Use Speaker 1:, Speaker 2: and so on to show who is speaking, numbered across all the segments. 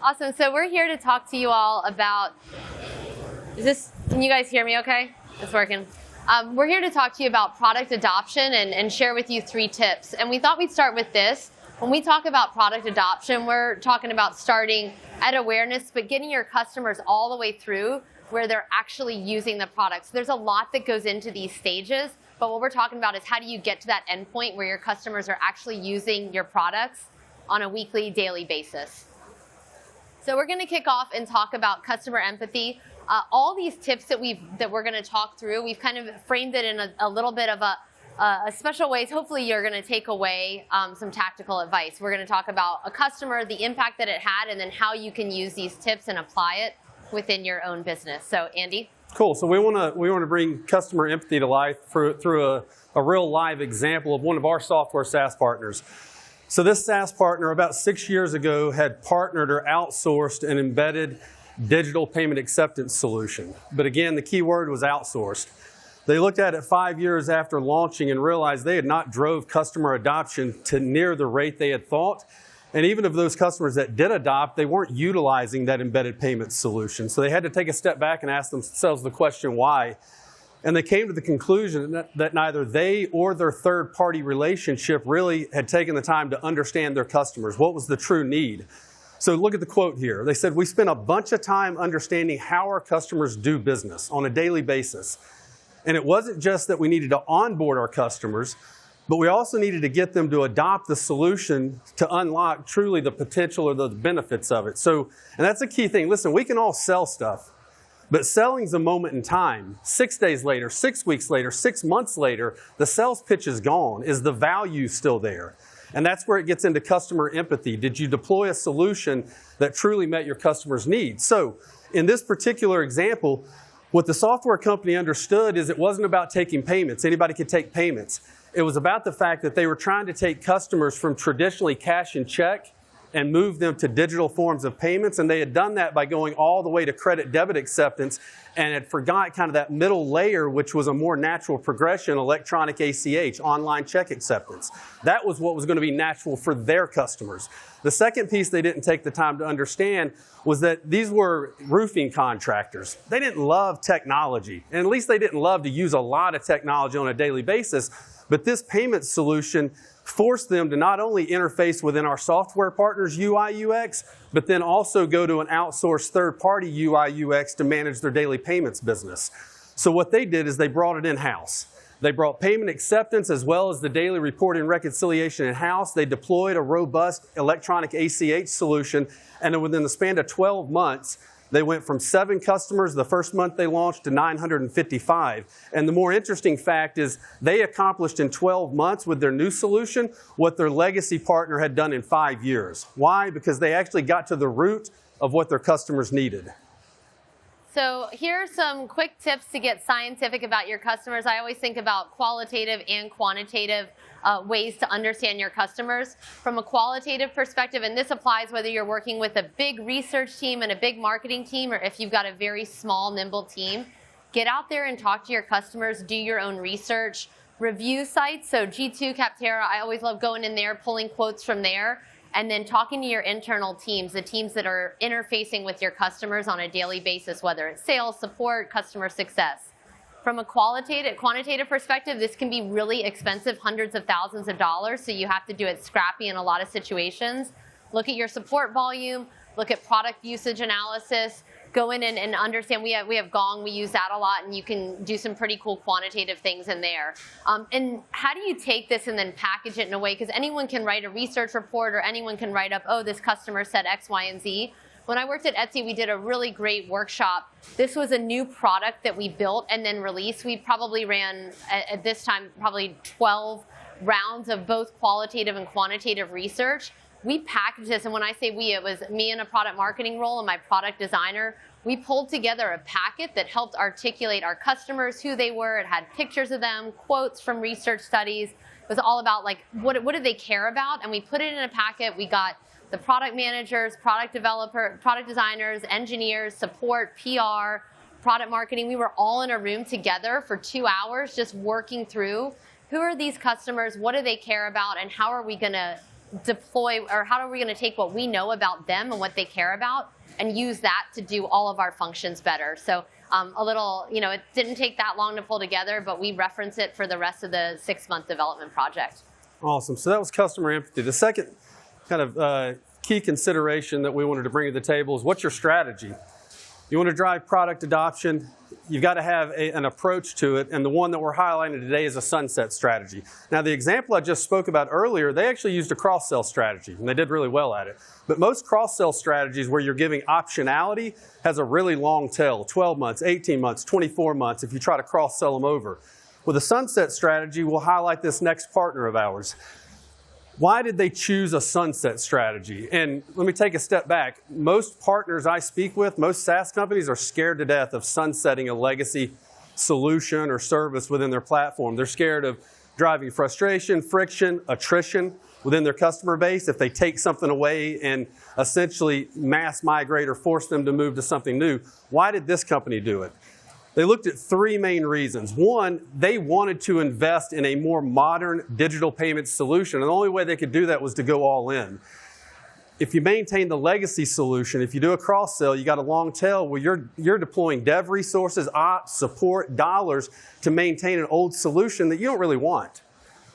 Speaker 1: Awesome. So we're here to talk to you all about, can you guys hear me okay? It's working. We're here to talk to you about product adoption and share with you 3 tips. And we thought we'd start with this. When we talk about product adoption, we're talking about starting at awareness, but getting your customers all the way through where they're actually using the product. So there's a lot that goes into these stages, but what we're talking about is how do you get to that endpoint where your customers are actually using your products on a weekly, daily basis. So we're going to kick off and talk about customer empathy. All these tips that we're going to talk through, we've kind of framed it in a little bit of a special ways. Hopefully you're going to take away some tactical advice. We're going to talk about a customer, the impact that it had, and then how you can use these tips and apply it within your own business. So Andy?
Speaker 2: Cool. So we want to bring customer empathy to life through a real live example of one of our software SaaS partners. So this SaaS partner about 6 years ago had partnered or outsourced an embedded digital payment acceptance solution. But again, the key word was outsourced. They looked at it 5 years after launching and realized they had not drove customer adoption to near the rate they had thought. And even of those customers that did adopt, they weren't utilizing that embedded payment solution. So they had to take a step back and ask themselves the question, why? And they came to the conclusion that neither they or their third-party relationship really had taken the time to understand their customers. What was the true need? So look at the quote here. They said, "We spent a bunch of time understanding how our customers do business on a daily basis. And it wasn't just that we needed to onboard our customers, but we also needed to get them to adopt the solution to unlock truly the potential or the benefits of it." And that's a key thing. Listen, we can all sell stuff. But selling's a moment in time. 6 days later, 6 weeks later, 6 months later, the sales pitch is gone. Is the value still there? And that's where it gets into customer empathy. Did you deploy a solution that truly met your customer's needs? So in this particular example, what the software company understood is it wasn't about taking payments. Anybody could take payments. It was about the fact that they were trying to take customers from traditionally cash and check and move them to digital forms of payments. And they had done that by going all the way to credit debit acceptance and had forgot kind of that middle layer, which was a more natural progression, electronic ACH, online check acceptance. That was what was going to be natural for their customers. The second piece they didn't take the time to understand was that these were roofing contractors. They didn't love technology, and at least they didn't love to use a lot of technology on a daily basis. But this payment solution forced them to not only interface within our software partners' UI UX, but then also go to an outsourced third-party UI UX to manage their daily payments business. So what they did is they brought it in-house. They brought payment acceptance as well as the daily reporting and reconciliation in-house. They deployed a robust electronic ACH solution, and within the span of 12 months, they went from 7 customers the first month they launched to 955. And the more interesting fact is they accomplished in 12 months with their new solution what their legacy partner had done in 5 years. Why? Because they actually got to the root of what their customers needed.
Speaker 1: So here are some quick tips to get scientific about your customers. I always think about qualitative and quantitative ways to understand your customers. From a qualitative perspective, and this applies whether you're working with a big research team and a big marketing team, or if you've got a very small, nimble team, get out there and talk to your customers, do your own research, review sites. So G2, Capterra, I always love going in there, pulling quotes from there, and then talking to your internal teams, the teams that are interfacing with your customers on a daily basis, whether it's sales, support, customer success. From a quantitative perspective, this can be really expensive, hundreds of thousands of dollars, so you have to do it scrappy in a lot of situations. Look at your support volume, look at product usage analysis, go in and understand. We have Gong, we use that a lot, and you can do some pretty cool quantitative things in there. And how do you take this and then package it in a way, because anyone can write a research report or anyone can write up, oh, this customer said X, Y, and Z. When I worked at Etsy, we did a really great workshop. This was a new product that we built and then released. We probably ran, at this time, probably 12 rounds of both qualitative and quantitative research. We packaged this, and when I say we, it was me in a product marketing role and my product designer. We pulled together a packet that helped articulate our customers, who they were. It had pictures of them, quotes from research studies. It was all about like, what do they care about? And we put it in a packet. We got the product managers, product designers, engineers, support, PR, product marketing. We were all in a room together for 2 hours just working through who are these customers, what do they care about, and how are we going to deploy, or how are we going to take what we know about them and what they care about and use that to do all of our functions better? So a little, it didn't take that long to pull together, but we reference it for the rest of the 6-month development project.
Speaker 2: Awesome. So that was customer empathy. The second kind of key consideration that we wanted to bring to the table is, what's your strategy? You want to drive product adoption, you've got to have an approach to it, and the one that we're highlighting today is a sunset strategy. Now, the example I just spoke about earlier, they actually used a cross-sell strategy, and they did really well at it. But most cross-sell strategies where you're giving optionality has a really long tail, 12 months, 18 months, 24 months, if you try to cross-sell them over. With a sunset strategy, we'll highlight this next partner of ours. Why did they choose a sunset strategy? And let me take a step back. Most partners I speak with, most SaaS companies, are scared to death of sunsetting a legacy solution or service within their platform. They're scared of driving frustration, friction, attrition within their customer base if they take something away and essentially mass migrate or force them to move to something new. Why did this company do it? They looked at 3 main reasons. One, they wanted to invest in a more modern digital payment solution, and the only way they could do that was to go all in. If you maintain the legacy solution, if you do a cross-sell, you got a long tail where you're deploying dev resources, ops, support, dollars to maintain an old solution that you don't really want.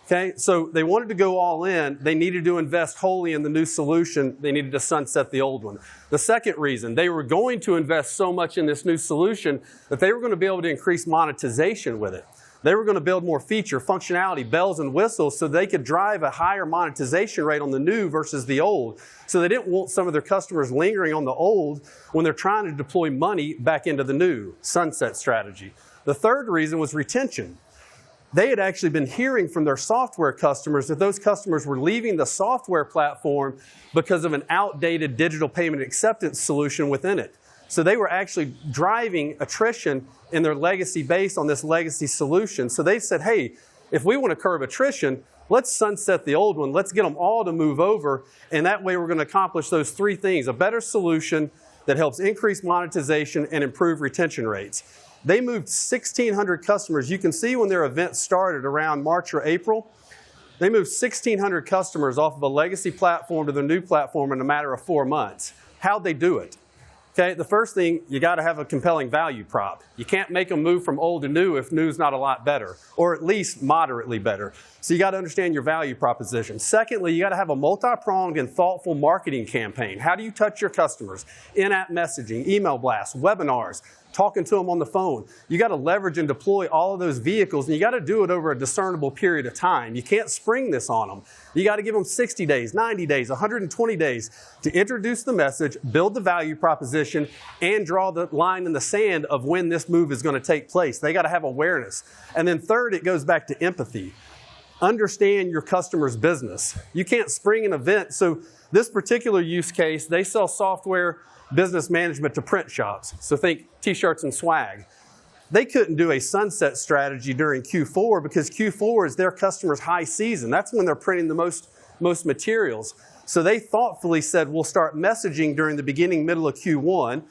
Speaker 2: Okay, so they wanted to go all in. They needed to invest wholly in the new solution. They needed to sunset the old one. The second reason, they were going to invest so much in this new solution that they were going to be able to increase monetization with it. They were going to build more feature, functionality, bells and whistles, so they could drive a higher monetization rate on the new versus the old. So they didn't want some of their customers lingering on the old when they're trying to deploy money back into the new sunset strategy. The third reason was retention. They had actually been hearing from their software customers that those customers were leaving the software platform because of an outdated digital payment acceptance solution within it. So they were actually driving attrition in their legacy base on this legacy solution. So they said, hey, if we want to curb attrition, let's sunset the old one. Let's get them all to move over. And that way we're going to accomplish those 3 things: a better solution that helps increase monetization and improve retention rates. They moved 1,600 customers. You can see when their event started around March or April, they moved 1,600 customers off of a legacy platform to the new platform in a matter of 4 months. How'd they do it? Okay, the first thing, you got to have a compelling value prop. You can't make them move from old to new if new's not a lot better, or at least moderately better. So you got to understand your value proposition. Secondly, you got to have a multi-pronged and thoughtful marketing campaign. How do you touch your customers? In-app messaging, email blasts, webinars, talking to them on the phone. You got to leverage and deploy all of those vehicles, and you got to do it over a discernible period of time. You can't spring this on them. You got to give them 60 days, 90 days, 120 days to introduce the message, build the value proposition, and draw the line in the sand of when this move is going to take place. They got to have awareness. And then third, it goes back to empathy. Understand your customer's business. You can't spring an event. So this particular use case, they sell software business management to print shops. So think t-shirts and swag. They couldn't do a sunset strategy during Q4 because Q4 is their customers' high season. That's when they're printing the most materials. So they thoughtfully said, we'll start messaging during the beginning, middle of Q1.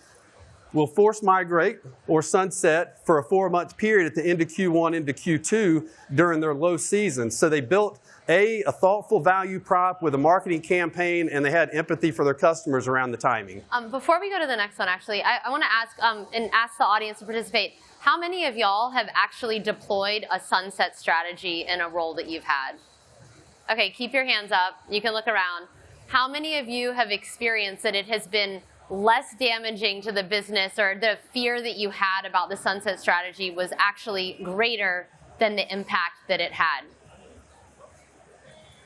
Speaker 2: We'll force migrate or sunset for a 4-month period at the end of Q1 into Q2 during their low season. So they built a thoughtful value prop with a marketing campaign, and they had empathy for their customers around the timing.
Speaker 1: Before we go to the next one, actually, I want to ask and ask the audience to participate. How many of y'all have actually deployed a sunset strategy in a role that you've had? Okay, keep your hands up. You can look around. How many of you have experienced that it has been less damaging to the business, or the fear that you had about the sunset strategy was actually greater than the impact that it had?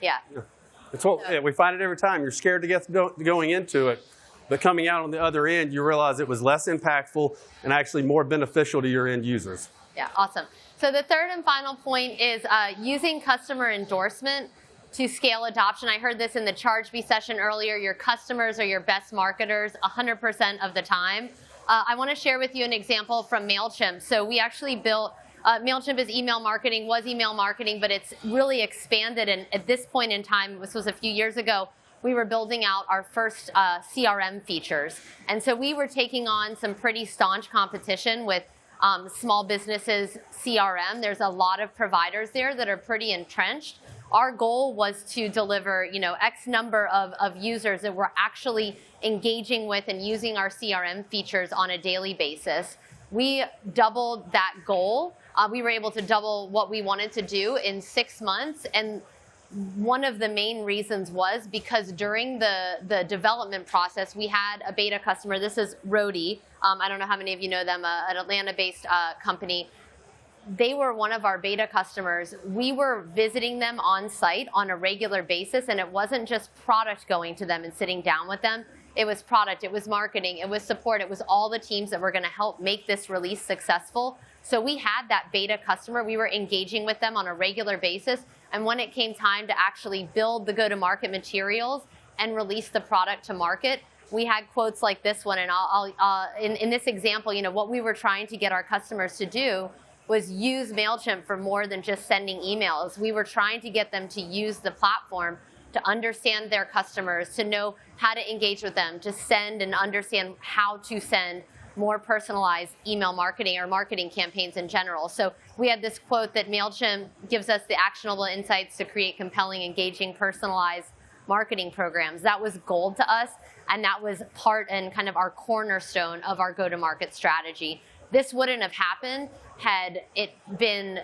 Speaker 1: Yeah.
Speaker 2: It's what, we find it every time. You're scared to get going into it, but coming out on the other end, you realize it was less impactful and actually more beneficial to your end users.
Speaker 1: Yeah, awesome. So the third and final point is using customer endorsement to scale adoption. I heard this in the Chargebee session earlier. Your customers are your best marketers 100% of the time. I want to share with you an example from MailChimp. So we actually built MailChimp is email marketing, was email marketing, but it's really expanded. And at this point in time, this was a few years ago, we were building out our first CRM features. And so we were taking on some pretty staunch competition with small businesses CRM. There's a lot of providers there that are pretty entrenched. our goal was to deliver, X number of users that were actually engaging with and using our CRM features on a daily basis. We doubled that goal. We were able to double what we wanted to do in 6 months. And one of the main reasons was because during the development process, we had a beta customer. This is Roadie. I don't know how many of you know them, an Atlanta-based company. They were one of our beta customers. We were visiting them on site on a regular basis, and it wasn't just product going to them and sitting down with them. It was product, it was marketing, it was support, it was all the teams that were going to help make this release successful. So we had that beta customer. We were engaging with them on a regular basis. And when it came time to actually build the go-to-market materials and release the product to market, we had quotes like this one. And in this example, what we were trying to get our customers to do was use MailChimp for more than just sending emails. We were trying to get them to use the platform to understand their customers, to know how to engage with them, to send and understand how to send more personalized email marketing or marketing campaigns in general. So we had this quote that MailChimp gives us the actionable insights to create compelling, engaging, personalized marketing programs. That was gold to us, and that was part and kind of our cornerstone of our go-to-market strategy. This wouldn't have happened had it been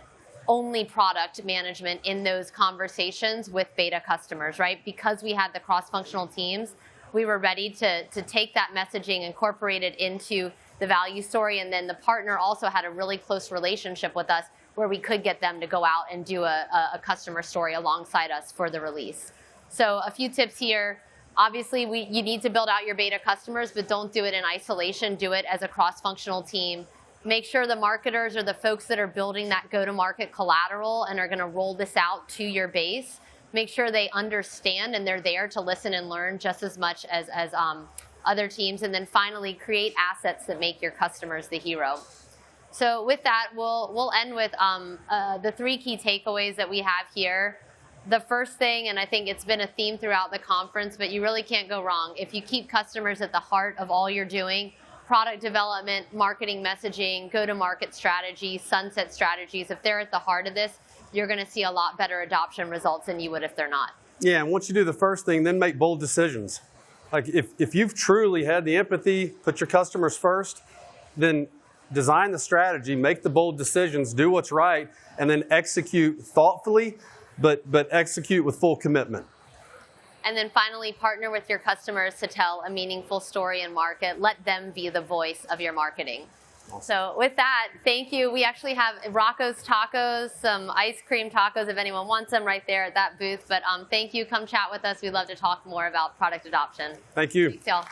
Speaker 1: only product management in those conversations with beta customers, right? Because we had the cross-functional teams, we were ready to take that messaging, incorporate it into the value story, and then the partner also had a really close relationship with us where we could get them to go out and do a customer story alongside us for the release. So a few tips here. Obviously, you need to build out your beta customers, but don't do it in isolation. Do it as a cross-functional team. Make sure the marketers or the folks that are building that go-to-market collateral and are going to roll this out to your base, make sure they understand and they're there to listen and learn just as much as other teams. And then finally, create assets that make your customers the hero. So with that, we'll end with the 3 key takeaways that we have here. The first thing, and I think it's been a theme throughout the conference, but you really can't go wrong. If you keep customers at the heart of all you're doing, product development, marketing messaging, go-to-market strategies, sunset strategies, if they're at the heart of this, you're going to see a lot better adoption results than you would if they're not.
Speaker 2: Yeah, and once you do the first thing, then make bold decisions. Like if you've truly had the empathy, put your customers first, then design the strategy, make the bold decisions, do what's right, and then execute thoughtfully, but execute with full commitment.
Speaker 1: And then finally, partner with your customers to tell a meaningful story and market. Let them be the voice of your marketing. Awesome. So with that, thank you. We actually have Rocco's Tacos, some ice cream tacos if anyone wants them right there at that booth. But thank you. Come chat with us. We'd love to talk more about product adoption.
Speaker 2: Thank you.
Speaker 1: Thanks, y'all.